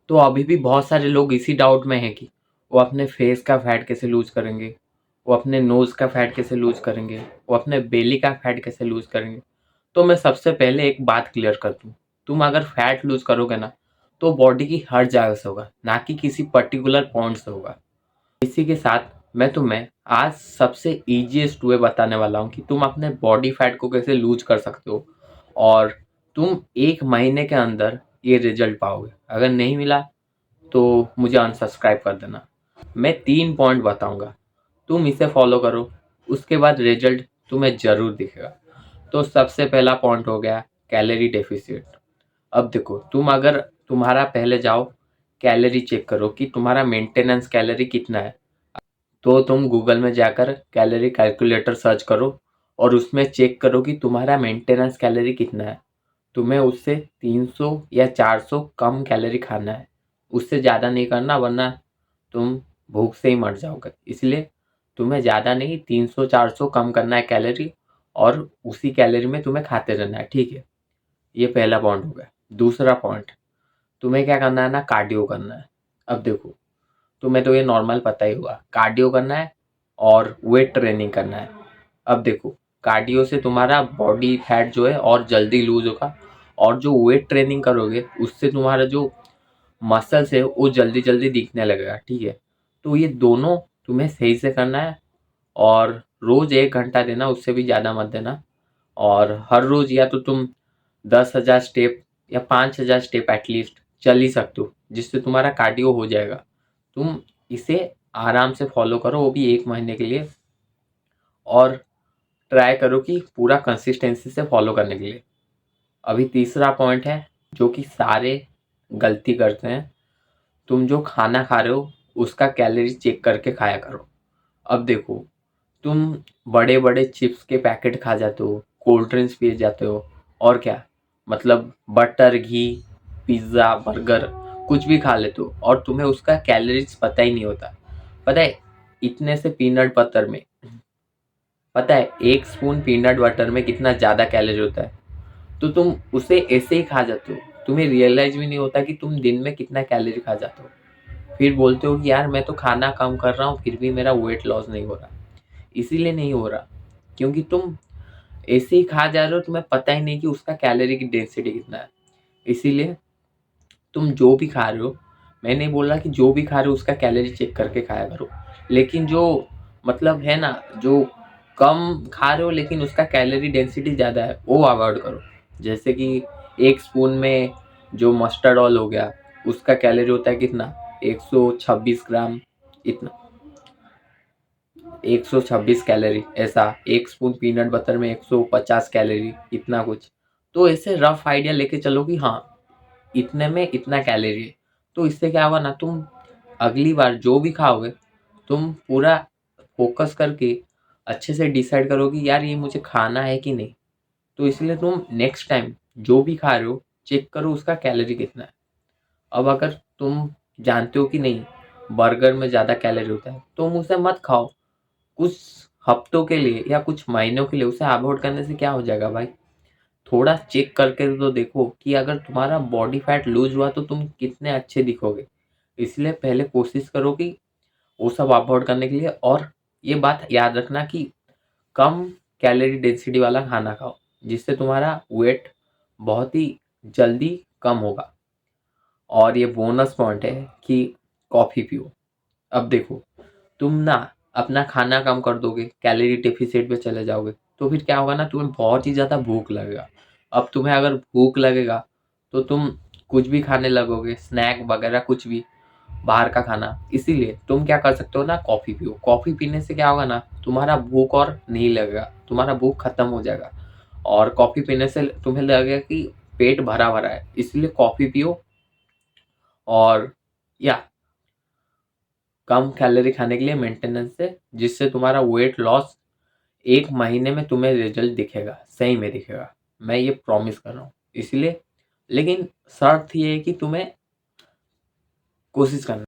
तो अभी भी बहुत सारे लोग इसी डाउट में हैं कि वो अपने फेस का फैट कैसे लूज करेंगे, वो अपने नोज़ का फैट कैसे लूज करेंगे, वो अपने बेली का फैट कैसे लूज करेंगे। तो मैं सबसे पहले एक बात क्लियर कर दूं, तुम अगर फैट लूज करोगे ना तो बॉडी की हर जगह से होगा, ना कि किसी पर्टिकुलर पॉइंट से होगा। इसी के साथ मैं तुम्हें आज सबसे इजीएस्ट वे बताने वाला हूँ कि तुम अपने बॉडी फैट को कैसे लूज कर सकते हो और तुम 1 महीने के अंदर ये रिजल्ट पाओगे। अगर नहीं मिला तो मुझे अनसब्सक्राइब कर देना। मैं 3 पॉइंट बताऊंगा, तुम इसे फॉलो करो, उसके बाद रिजल्ट तुम्हें जरूर दिखेगा। तो सबसे पहला पॉइंट हो गया कैलोरी डेफिसिट। अब देखो, तुम अगर तुम्हारा पहले जाओ कैलोरी चेक करो कि तुम्हारा मेंटेनेंस कैलोरी कितना है। तो तुम गूगल में जाकर कैलोरी कैलकुलेटर सर्च करो और उसमें चेक करो कि तुम्हारा मेंटेनेंस कैलोरी कितना है। तुम्हें उससे 300 या 400 कम कैलोरी खाना है, उससे ज़्यादा नहीं करना, वरना तुम भूख से ही मर जाओगे। इसलिए तुम्हें ज़्यादा नहीं, 300-400 कम करना है कैलोरी, और उसी कैलोरी में तुम्हें खाते रहना है, ठीक है। ये पहला पॉइंट हो गया। दूसरा पॉइंट, तुम्हें क्या करना है ना, कार्डियो करना है। अब देखो, तुम्हें तो ये नॉर्मल पता ही होगा, कार्डियो करना है और वेट ट्रेनिंग करना है। अब देखो, कार्डियो से तुम्हारा बॉडी फैट जो है और जल्दी लूज होगा, और जो वेट ट्रेनिंग करोगे उससे तुम्हारा जो मसल्स है वो जल्दी जल्दी दिखने लगेगा, ठीक है। तो ये दोनों तुम्हें सही से करना है, और रोज 1 घंटा देना, उससे भी ज़्यादा मत देना। और हर रोज या तो तुम 10,000 स्टेप या 5,000 स्टेप एटलीस्ट चल ही सकते हो, जिससे तुम्हारा कार्डियो हो जाएगा। तुम इसे आराम से फॉलो करो, वो भी 1 महीने के लिए, और ट्राई करो कि पूरा कंसिस्टेंसी से फॉलो करने के लिए। अभी तीसरा पॉइंट है जो कि सारे गलती करते हैं, तुम जो खाना खा रहे हो उसका कैलोरी चेक करके खाया करो। अब देखो, तुम बड़े बड़े चिप्स के पैकेट खा जाते हो, कोल्ड ड्रिंक्स पी जाते हो, और क्या, मतलब बटर, घी, पिज्ज़ा, बर्गर, कुछ भी खा लेते हो, और तुम्हें उसका कैलोरीज पता ही नहीं होता। पता है, इतने से पीनट बटर में, पता है 1 स्पून पीनट बटर में कितना ज़्यादा कैलोरी होता है। तो तुम उसे ऐसे ही खा जाते हो, तुम्हें रियलाइज भी नहीं होता कि तुम दिन में कितना कैलोरी खा जाते हो। फिर बोलते हो कि यार मैं तो खाना कम कर रहा हूँ फिर भी मेरा वेट लॉस नहीं हो रहा। इसीलिए नहीं हो रहा क्योंकि तुम ऐसे ही खा जा रहे हो, तुम्हें पता ही नहीं कि उसका कैलोरी की डेंसिटी कितना है। इसीलिए तुम जो भी खा रहे हो, मैं नहीं बोल रहा कि जो भी खा रहे हो उसका कैलोरी चेक करके खाया करो, लेकिन जो, मतलब है ना, जो कम खा रहे हो लेकिन उसका कैलोरी डेंसिटी ज़्यादा है वो अवॉइड करो। जैसे कि 1 स्पून में जो मस्टर्ड ऑयल हो गया, उसका कैलोरी होता है कितना, 126 ग्राम, इतना 126 कैलोरी। ऐसा 1 स्पून पीनट बटर में 150 कैलोरी, इतना कुछ। तो ऐसे रफ आइडिया लेके चलो कि हाँ, इतने में इतना कैलोरी है। तो इससे क्या होगा ना, तुम अगली बार जो भी खाओगे तुम पूरा फोकस करके अच्छे से डिसाइड करो कि यार ये मुझे खाना है कि नहीं। तो इसलिए तुम नेक्स्ट टाइम जो भी खा रहे हो चेक करो उसका कैलोरी कितना है। अब अगर तुम जानते हो कि नहीं, बर्गर में ज़्यादा कैलोरी होता है, तो तुम उसे मत खाओ। कुछ हफ्तों के लिए या कुछ महीनों के लिए उसे अवॉइड करने से क्या हो जाएगा भाई, थोड़ा चेक करके तो देखो कि अगर तुम्हारा बॉडी फैट लूज हुआ तो तुम कितने अच्छे दिखोगे। इसलिए पहले कोशिश करो कि वो सब अवॉइड करने के लिए, और ये बात याद रखना कि कम कैलोरी डेंसिटी वाला खाना खाओ, जिससे तुम्हारा वेट बहुत ही जल्दी कम होगा। और ये बोनस पॉइंट है कि कॉफ़ी पियो। अब देखो, तुम ना अपना खाना कम कर दोगे, कैलोरी डेफिसिट पे चले जाओगे, तो फिर क्या होगा ना, तुम्हें बहुत ही ज़्यादा भूख लगेगा। अब तुम्हें अगर भूख लगेगा तो तुम कुछ भी खाने लगोगे, स्नैक वगैरह कुछ भी, बाहर का खाना। इसीलिए तुम क्या कर सकते हो ना, कॉफ़ी पियो। कॉफ़ी पीने से क्या होगा ना, तुम्हारा भूख और नहीं लगेगा, तुम्हारा भूख खत्म हो जाएगा, और कॉफ़ी पीने से तुम्हें लगेगा कि पेट भरा भरा है। इसलिए कॉफ़ी पियो, और या कम कैलोरी खाने के लिए मेंटेनेंस से, जिससे तुम्हारा वेट लॉस 1 महीने में तुम्हें रिजल्ट दिखेगा, सही में दिखेगा। मैं ये प्रॉमिस कर रहा हूँ। इसलिए, लेकिन शर्त ये है कि तुम्हें कोशिश करना